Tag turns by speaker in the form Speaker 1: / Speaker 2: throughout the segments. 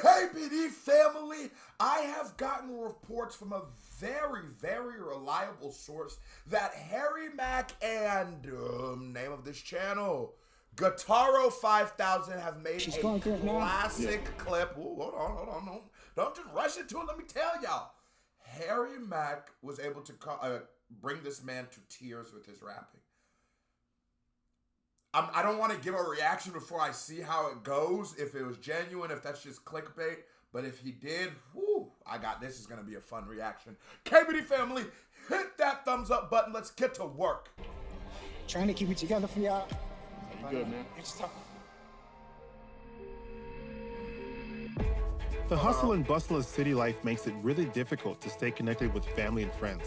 Speaker 1: KBD family, I have gotten reports from a very, very reliable source that Harry Mack and, name of this channel, Guitaro 5000 have made a classic clip. Ooh, hold on. Don't just rush into it. Let me tell y'all. Harry Mack was able to bring this man to tears with his rapping. I don't want to give a reaction before I see how it goes, if it was genuine, if that's just clickbait. But if he did, this is going to be a fun reaction. KBD family, hit that thumbs up button. Let's get to work.
Speaker 2: Trying to keep it together for y'all.
Speaker 3: You good, man?
Speaker 2: It's tough.
Speaker 4: The hustle and bustle of city life makes it really difficult to stay connected with family and friends.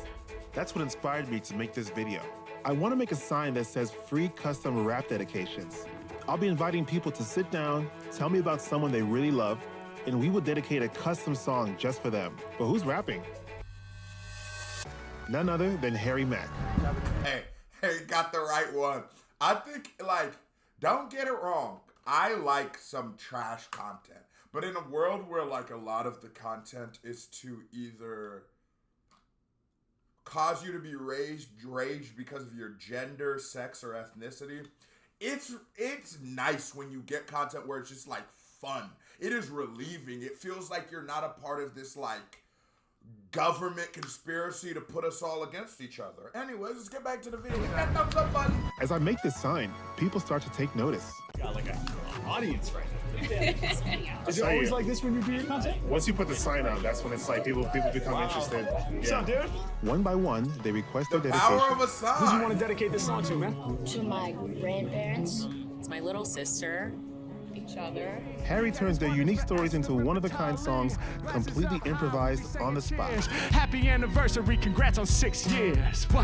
Speaker 4: That's what inspired me to make this video. I want to make a sign that says free custom rap dedications. I'll be inviting people to sit down, tell me about someone they really love, and we will dedicate a custom song just for them. But who's rapping? None other than Harry Mack.
Speaker 1: Hey, got the right one. I think, don't get it wrong. I like some trash content. But in a world where, a lot of the content is to either cause you to be raged because of your gender, sex, or ethnicity, it's nice when you get content where it's just, fun. It is relieving. It feels like you're not a part of this, government conspiracy to put us all against each other. Anyways, let's get back to the video. Hit that thumbs up button.
Speaker 4: As I make this sign, people start to take notice.
Speaker 3: Got an audience right now.
Speaker 5: Is it always like this when you do your content?
Speaker 4: Once you put the sign out, that's when it's people become interested.
Speaker 5: What's up, dude?
Speaker 4: One by one, they request their
Speaker 1: Power of
Speaker 4: dedication.
Speaker 1: a sign.
Speaker 5: Who do you want to dedicate this song to, man?
Speaker 6: To my grandparents.
Speaker 7: It's my little sister. Each other.
Speaker 4: Harry turns their unique stories into one-of-a-kind songs, completely improvised on the spot.
Speaker 5: Happy anniversary, congrats on 6 years. Wow.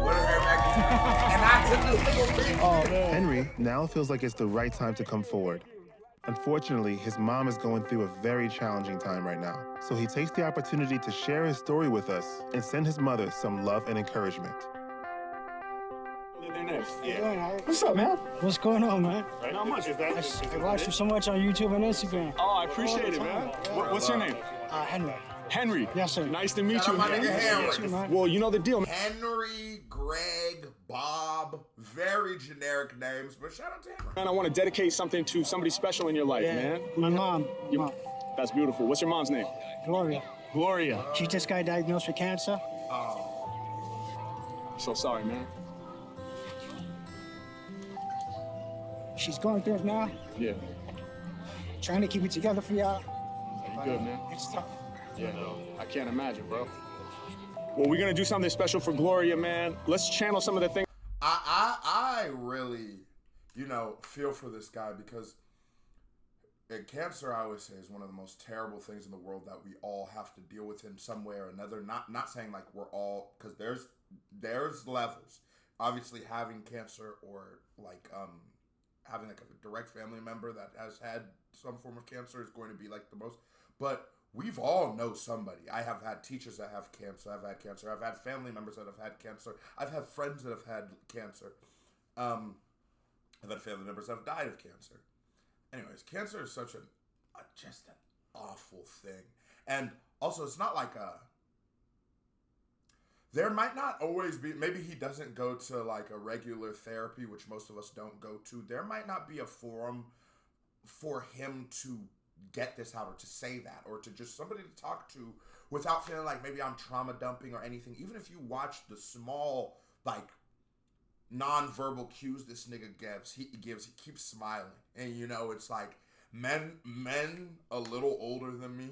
Speaker 1: And I took this little thing.
Speaker 5: Oh, man.
Speaker 4: Henry now feels like it's the right time to come forward. Unfortunately, his mom is going through a very challenging time right now, so he takes the opportunity to share his story with us and send his mother some love and encouragement.
Speaker 5: What's up, man?
Speaker 2: What's going on, man?
Speaker 5: Not much.
Speaker 2: I watch you so much on YouTube and Instagram.
Speaker 5: Oh, I appreciate it, man. What's your name?
Speaker 2: Henry.
Speaker 5: Henry.
Speaker 2: Yes, sir.
Speaker 5: Nice to meet
Speaker 1: Shout
Speaker 5: you,
Speaker 1: out my
Speaker 5: man.
Speaker 1: nigga Henry.
Speaker 2: Man.
Speaker 5: Well, you know the deal, man.
Speaker 1: Henry, Greg, Bob, very generic names, but shout out to Henry.
Speaker 5: Man, I want to dedicate something to somebody special in your life, man.
Speaker 2: My mom.
Speaker 5: That's beautiful. What's your mom's name?
Speaker 2: Gloria.
Speaker 5: Gloria.
Speaker 2: She just got diagnosed with cancer.
Speaker 5: So sorry, man.
Speaker 2: She's going through it now.
Speaker 5: Yeah.
Speaker 2: Trying to keep it together for y'all.
Speaker 5: You good, man?
Speaker 2: It's tough.
Speaker 5: Yeah, I can't imagine, bro. Well, we're gonna do something special for Gloria, man. Let's channel some of the things.
Speaker 1: I really, feel for this guy because cancer, I always say, is one of the most terrible things in the world that we all have to deal with in some way or another. Not saying we're all, because there's levels. Obviously, having cancer or having a direct family member that has had some form of cancer is going to be the most. But we've all know somebody. I have had teachers that have cancer. I've had cancer. I've had family members that have had cancer. I've had friends that have had cancer. I've had family members that have died of cancer. Anyways, cancer is such just an awful thing. And also, it's not there might not always be, maybe he doesn't go to a regular therapy, which most of us don't go to. There might not be a forum for him to get this out or to say that or to just somebody to talk to without feeling like maybe I'm trauma dumping or anything. Even if you watch the small, non-verbal cues this nigga gives, he keeps smiling. And, it's men a little older than me,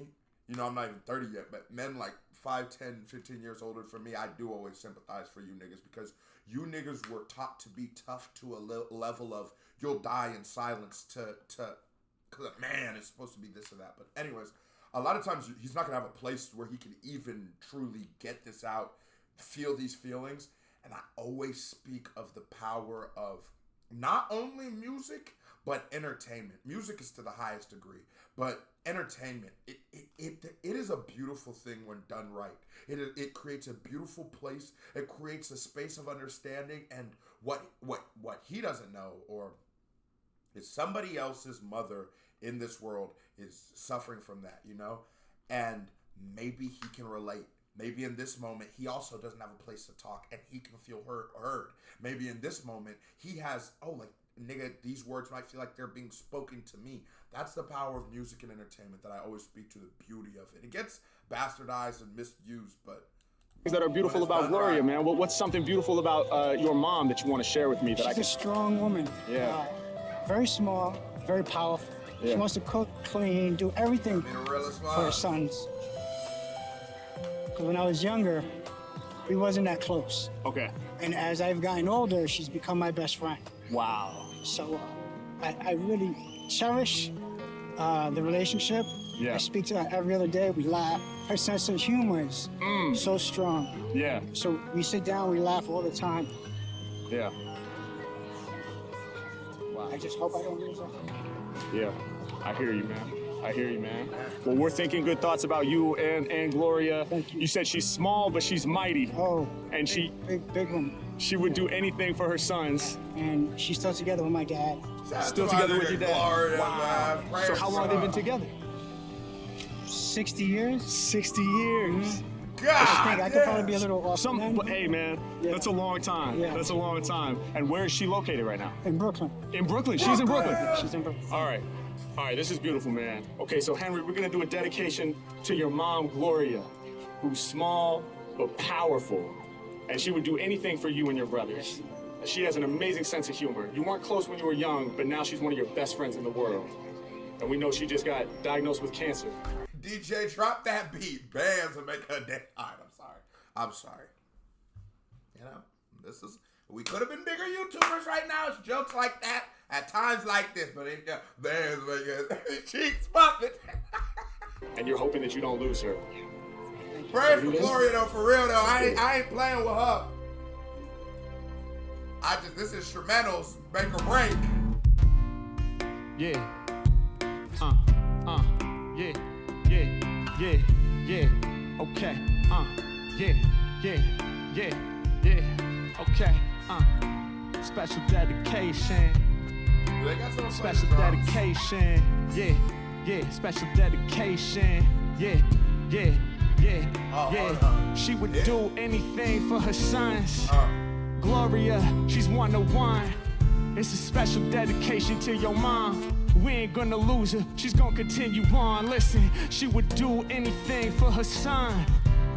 Speaker 1: I'm not even 30 yet, but men 5, 10, 15 years older from me, I do always sympathize for you niggas because you niggas were taught to be tough to a level of you'll die in silence because a man is supposed to be this or that. But anyways, a lot of times he's not going to have a place where he can even truly get this out, feel these feelings. And I always speak of the power of not only music, but entertainment. Music is to the highest degree, but entertainment, it is a beautiful thing when done right. It creates a beautiful place. It creates a space of understanding. And what he doesn't know, or is somebody else's mother in this world is suffering from that, you know? And maybe he can relate. Maybe in this moment, he also doesn't have a place to talk and he can feel heard. Maybe in this moment, he has, nigga, these words might feel like they're being spoken to me. That's the power of music and entertainment that I always speak to, the beauty of it. It gets bastardized and misused, but...
Speaker 5: Things that are beautiful about Gloria, man. What's something beautiful about your mom that you want to share with me?
Speaker 2: She's a strong woman.
Speaker 5: Yeah.
Speaker 2: Very small, very powerful. Yeah. She wants to cook, clean, do everything for her sons. Because when I was younger, we wasn't that close.
Speaker 5: Okay.
Speaker 2: And as I've gotten older, she's become my best friend.
Speaker 5: Wow.
Speaker 2: So I really cherish the relationship.
Speaker 5: Yeah.
Speaker 2: I speak to her every other day. We laugh. Her sense of humor is so strong.
Speaker 5: Yeah.
Speaker 2: So we sit down, we laugh all the time.
Speaker 5: Yeah. Wow.
Speaker 2: I just hope I don't lose her.
Speaker 5: Yeah. I hear you, man. I hear you, man. Well, we're thinking good thoughts about you and Gloria.
Speaker 2: Thank you.
Speaker 5: You said she's small, but she's mighty.
Speaker 2: Oh.
Speaker 5: And
Speaker 2: big woman.
Speaker 5: She would do anything for her sons.
Speaker 2: And she's still together with my dad.
Speaker 5: Still together with your dad.
Speaker 1: Gloria,
Speaker 5: wow.
Speaker 1: Man.
Speaker 5: So how long have they been together?
Speaker 2: 60 years.
Speaker 5: 60 years.
Speaker 1: God,
Speaker 2: I could probably be a little off.
Speaker 5: But hey, man, that's a long time.
Speaker 2: Yeah.
Speaker 5: That's a long time. And where is she located right now?
Speaker 2: In Brooklyn.
Speaker 5: In Brooklyn. She's in Brooklyn.
Speaker 2: She's in Brooklyn.
Speaker 5: All right. All right, this is beautiful, man. Okay, so Henry, we're gonna do a dedication to your mom, Gloria, who's small but powerful, and she would do anything for you and your brothers. She has an amazing sense of humor. You weren't close when you were young, but now she's one of your best friends in the world. And we know she just got diagnosed with cancer.
Speaker 1: DJ, drop that beat. Bands and make her dead. All right, I'm sorry. You know, we could have been bigger YouTubers right now. It's jokes like that at times like this, but it bands make her cheeks puffing.
Speaker 5: And you're hoping that you don't lose her.
Speaker 1: Pray for Gloria though, for real though. I ain't playing with her. This instrumentals make or break.
Speaker 8: Yeah. Yeah. Okay. Yeah. Okay. Special dedication. Special dedication. Yeah. Special dedication. Yeah. She would do anything for her sons. Gloria, she's 101. It's a special dedication to your mom. We ain't gonna lose her, she's gonna continue on. Listen, she would do anything for her son.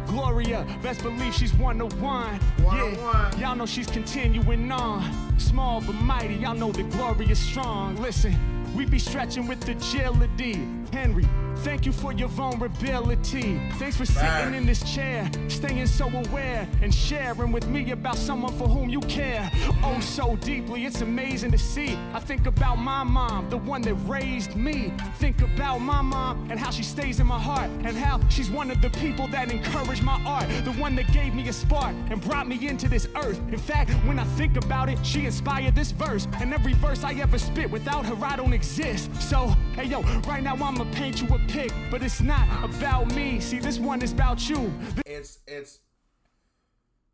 Speaker 8: Gloria, best believe she's 101. Yeah, y'all know she's continuing on. Small but mighty, y'all know that Gloria's strong. Listen, we be stretching with agility. Henry, thank you for your vulnerability. Thanks for sitting in this chair, staying so aware, and sharing with me about someone for whom you care. Oh, so deeply, it's amazing to see. I think about my mom, the one that raised me. Think about my mom and how she stays in my heart, and how she's one of the people that encouraged my art, the one that gave me a spark and brought me into this earth. In fact, when I think about it, she inspired this verse, and every verse I ever spit, without her I don't exist. So, hey yo, right now I'ma paint you a pic, but it's not about me. See, this one is about you.
Speaker 1: It's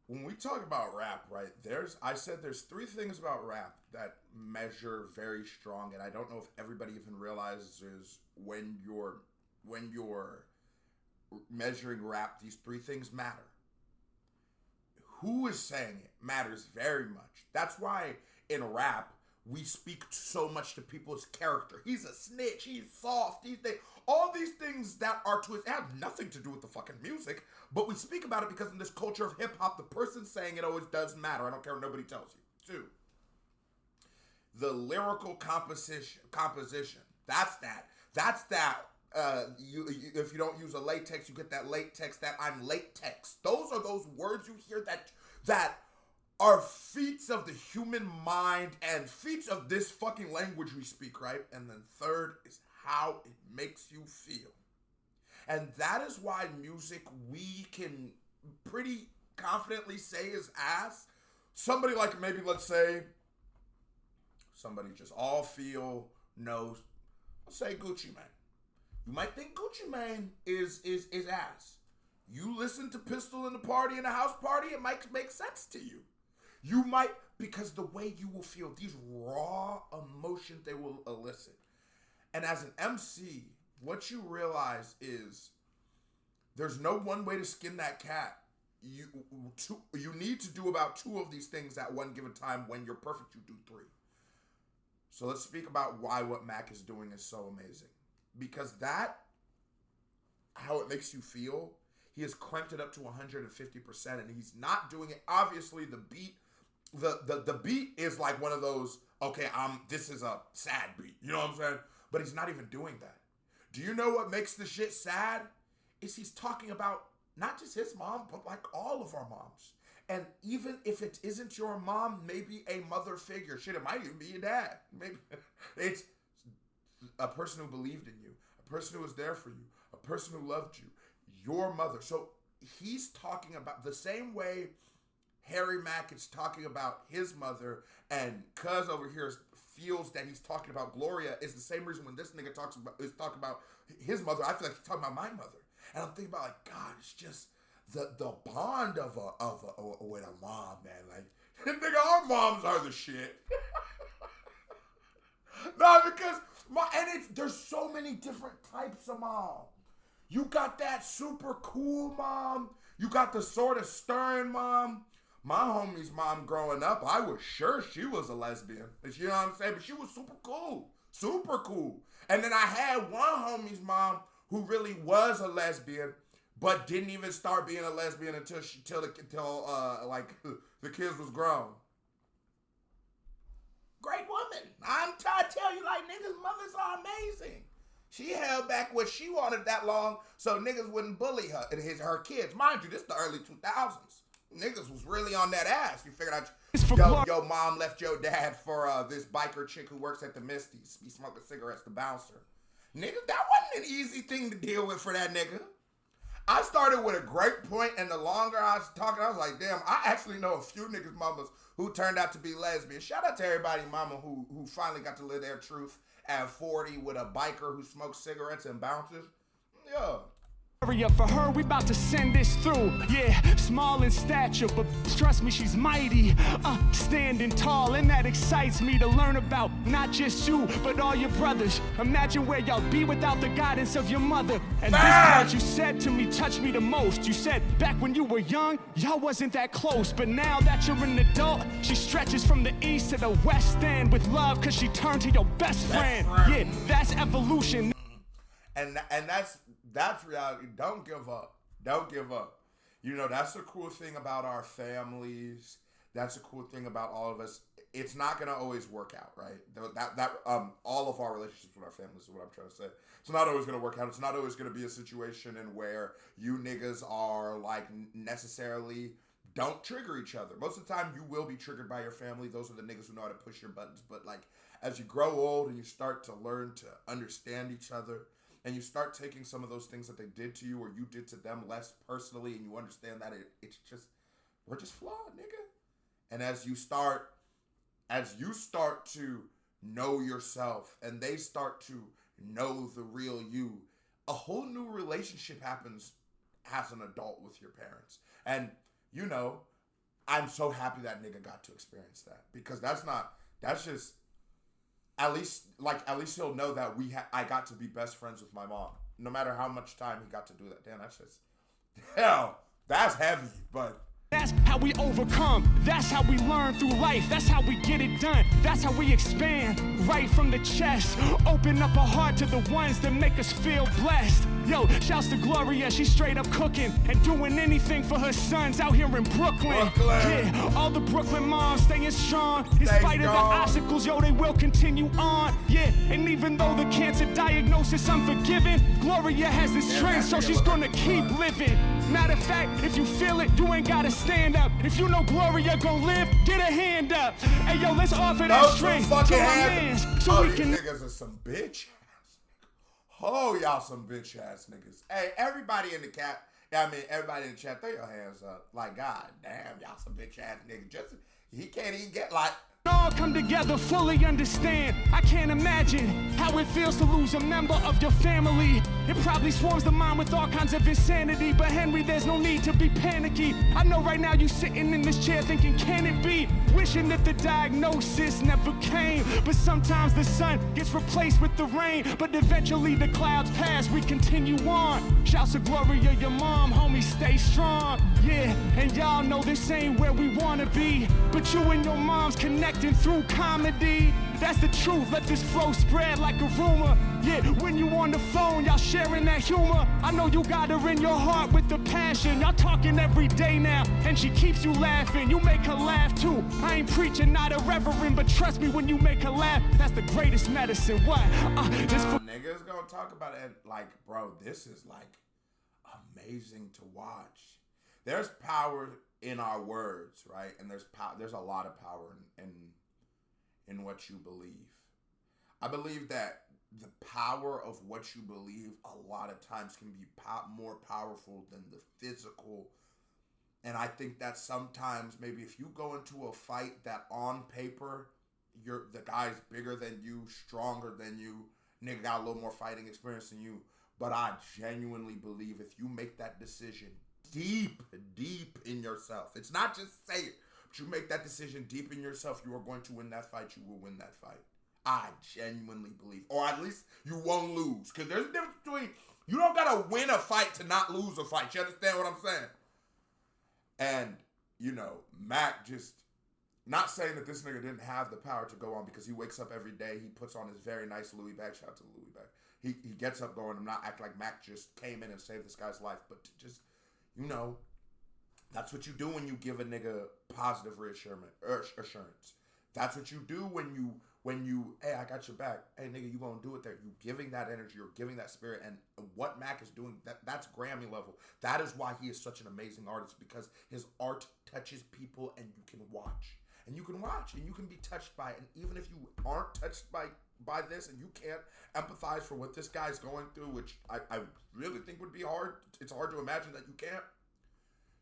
Speaker 1: when we talk about rap, right? I said there's three things about rap that measure very strong, and I don't know if everybody even realizes when you're measuring rap, these three things matter. Who is saying it matters very much. That's why in rap we speak so much to people's character. He's a snitch, he's soft, all these things that are to it have nothing to do with the fucking music, but we speak about it because in this culture of hip-hop, the person saying it always does matter. I don't care what nobody tells you. 2, the lyrical composition. That's that. If you don't use a latex, you get that latex, that I'm latex. Those are those words you hear that are feats of the human mind and feats of this fucking language we speak, right? And then 3rd is how it makes you feel. And that is why music, we can pretty confidently say is ass. Somebody like, maybe let's say, somebody just all feel knows, let's say Gucci Mane. You might think Gucci Mane is ass. You listen to Pistol in the Party in a house party, it might make sense to you. You might, because the way you will feel, these raw emotions they will elicit. And as an MC, what you realize is there's no one way to skin that cat. You need to do about 2 of these things at one given time. When you're perfect, you do 3. So let's speak about why what Mack is doing is so amazing. Because how it makes you feel, he has cranked it up to 150%, and he's not doing it. Obviously, the beat, the beat is like one of those, okay, this is a sad beat. You know what I'm saying? But he's not even doing that. Do you know what makes the shit sad? Is he's talking about not just his mom, but like all of our moms. And even if it isn't your mom, maybe a mother figure. Shit, it might even be your dad. Maybe it's a person who believed in you, a person who was there for you, a person who loved you, your mother. So he's talking about the same way Harry Mack is talking about his mother, and Cuz over here feels that he's talking about Gloria, is the same reason when this nigga is talking about his mother, I feel like he's talking about my mother. And I'm thinking about, like, God, it's just the bond of with a mom, man. Like, nigga, our moms are the shit. No, because there's so many different types of mom. You got that super cool mom. You got the sort of stern mom. My homie's mom growing up, I was sure she was a lesbian. You know what I'm saying? But she was super cool. Super cool. And then I had one homie's mom who really was a lesbian, but didn't even start being a lesbian until the kids was grown. Great woman. I'm trying to tell you, like, niggas' mothers are amazing. She held back what she wanted that long so niggas wouldn't bully her and her kids. Mind you, this is the early 2000s. Niggas was really on that ass. You figured out your mom left your dad for this biker chick who works at the Misty's. Be smoking cigarettes, the bouncer. Nigga, that wasn't an easy thing to deal with for that nigga. I started with a great point, and the longer I was talking, I was like, damn, I actually know a few niggas' mamas who turned out to be lesbians. Shout out to everybody mama who finally got to live their truth at 40 with a biker who smokes cigarettes and bounces. Yeah.
Speaker 8: For her, we about to send this through. Yeah, small in stature, but trust me, she's mighty. Standing tall, and that excites me to learn about not just you, but all your brothers. Imagine where y'all be without the guidance of your mother. And this part you said to me touched me the most. You said back when you were young, y'all wasn't that close, but now that you're an adult, she stretches from the east to the west end with love, cause she turned to your best friend. Yeah, that's evolution.
Speaker 1: And that's reality. Don't give up. Don't give up. You know, that's the cool thing about our families. That's the cool thing about all of us. It's not going to always work out, right? All of our relationships with our families is what I'm trying to say. It's not always going to work out. It's not always going to be a situation in where you niggas are, like, necessarily don't trigger each other. Most of the time, you will be triggered by your family. Those are the niggas who know how to push your buttons. But, like, as you grow old and you start to learn to understand each other, and you start taking some of those things that they did to you or you did to them less personally, and you understand that it's just, we're just flawed, nigga. And as you start to know yourself and they start to know the real you, a whole new relationship happens as an adult with your parents. And, you know, I'm so happy that nigga got to experience that, because that's just, at least he'll know that I got to be best friends with my mom, no matter how much time he got to do that. Damn, that's heavy, but
Speaker 8: that's how we overcome. That's how we learn through life. That's how we get it done. That's how we expand right from the chest. Open up our heart to the ones that make us feel blessed. Yo, shouts to Gloria. She's straight up cooking and doing anything for her sons out here in Brooklyn. Yeah, all the Brooklyn moms staying strong. In spite of the obstacles, yo, they will continue on. Yeah, and even though the cancer diagnosis unforgiving, Gloria has the strength, so she's gonna keep living. Matter of fact, if you feel it, you ain't gotta stand up. If you know Gloria gon' live, get a hand up. Hey, yo, let's offer that strength to our mans so we can.
Speaker 1: These niggas are some bitch ass. Oh, y'all some bitch ass niggas. Hey, everybody in the everybody in the chat, throw your hands up. Like, God damn, y'all some bitch ass niggas. He can't even get like.
Speaker 8: All come together, fully understand. I can't imagine how it feels to lose a member of your family. It probably swarms the mind with all kinds of insanity. But Henry, there's no need to be panicky. I know right now you sitting in this chair thinking, can it be? Wishing that the diagnosis never came. But sometimes the sun gets replaced with the rain. But eventually the clouds pass, we continue on. Shouts to Gloria, your mom, homie, stay strong. Yeah, and y'all know this ain't where we wanna be. But you and your mom's connecting through comedy. That's the truth, let this flow spread like a rumor. Yeah, when you on the phone, y'all sharing that humor. I know you got her in your heart with the passion. Y'all talking every day now, and she keeps you laughing. You make her laugh too. I ain't preaching, not a reverend, but trust me, when you make her laugh, that's the greatest medicine. What?
Speaker 1: Niggas gonna talk about it like, bro, this is like amazing to watch. There's power in our words, right? And there's a lot of power in what you believe. I believe that the power of what you believe a lot of times can be more powerful than the physical. And I think that sometimes maybe if you go into a fight that on paper, the guy's bigger than you, stronger than you, nigga got a little more fighting experience than you. But I genuinely believe if you make that decision deep in yourself, it's not just say it, but you make that decision deep in yourself, you are going to win that fight, you will win that fight. I genuinely believe, or at least you won't lose. Because there's a difference between, you don't got to win a fight to not lose a fight. You understand what I'm saying? And, you know, Mack just, not saying that this nigga didn't have the power to go on, because he wakes up every day, he puts on his very nice Louis bag. Shout out to the Louis bag. He gets up going, I'm not acting like Mack just came in and saved this guy's life, but to just, you know, that's what you do when you give a nigga positive assurance. That's what you do when you, hey, I got your back. Hey, nigga, you gonna do it there. You giving that energy, you're giving that spirit. And what Mack is doing, that's Grammy level. That is why he is such an amazing artist, because his art touches people and you can watch. And you can watch and you can be touched by it. And even if you aren't touched by this and you can't empathize for what this guy's going through, which I really think would be hard. It's hard to imagine that you can't.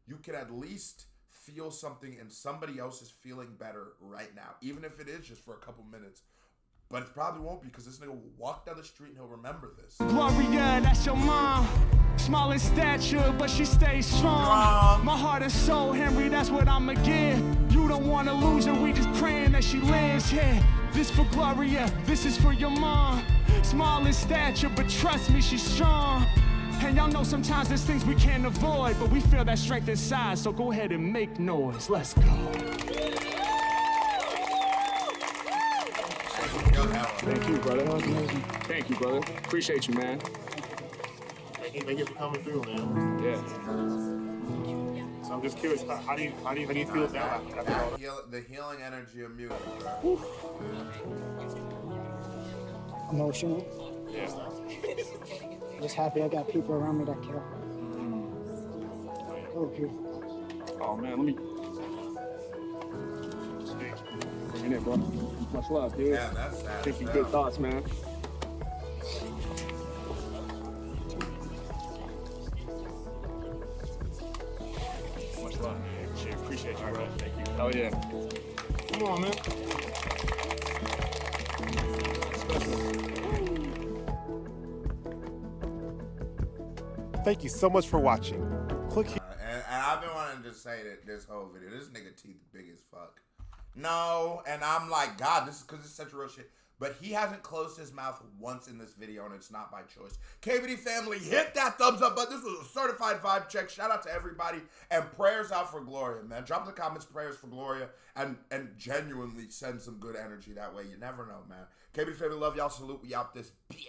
Speaker 1: You can at least feel something and somebody else is feeling better right now, even if it is just for a couple minutes. But it probably won't be, because this nigga will walk down the street and he'll remember this.
Speaker 8: Gloria, that's your mom. Small in stature, but she stays strong. My heart and soul, Henry, that's what I'ma give. You don't wanna lose her, we just praying that she lives. Yeah, this for Gloria, this is for your mom. Small in stature, but trust me, she's strong. And y'all know sometimes there's things we can't avoid, but we feel that strength inside, so go ahead and make noise. Let's go.
Speaker 5: Thank you, brother. Thank you, brother. Appreciate you, man.
Speaker 4: Thank you for coming through, man.
Speaker 5: Yeah.
Speaker 4: So I'm just curious, how do you feel now?
Speaker 1: The healing energy of music.
Speaker 2: Emotional.
Speaker 5: Yeah.
Speaker 2: Just happy I got people around me that care. Oh, beautiful.
Speaker 5: Oh man, let me. Bring it in, bro. Much love, dude.
Speaker 1: Yeah, that's sad.
Speaker 5: Thinking good thoughts, man. Much love, man. Shit, appreciate you, bro. Thank you. Hell yeah. Come on, man.
Speaker 4: Thank you so much for watching. Click here.
Speaker 1: And I've been wanting to say that this whole video, this nigga teeth big as fuck. No, and I'm like, God, this is because it's such real shit. But he hasn't closed his mouth once in this video, and it's not by choice. KBD family, hit that thumbs up button. This was a certified vibe check. Shout out to everybody, and prayers out for Gloria, man. Drop in the comments prayers for Gloria, and genuinely send some good energy that way. You never know, man. KBD family, love y'all. Salute. We out this bitch.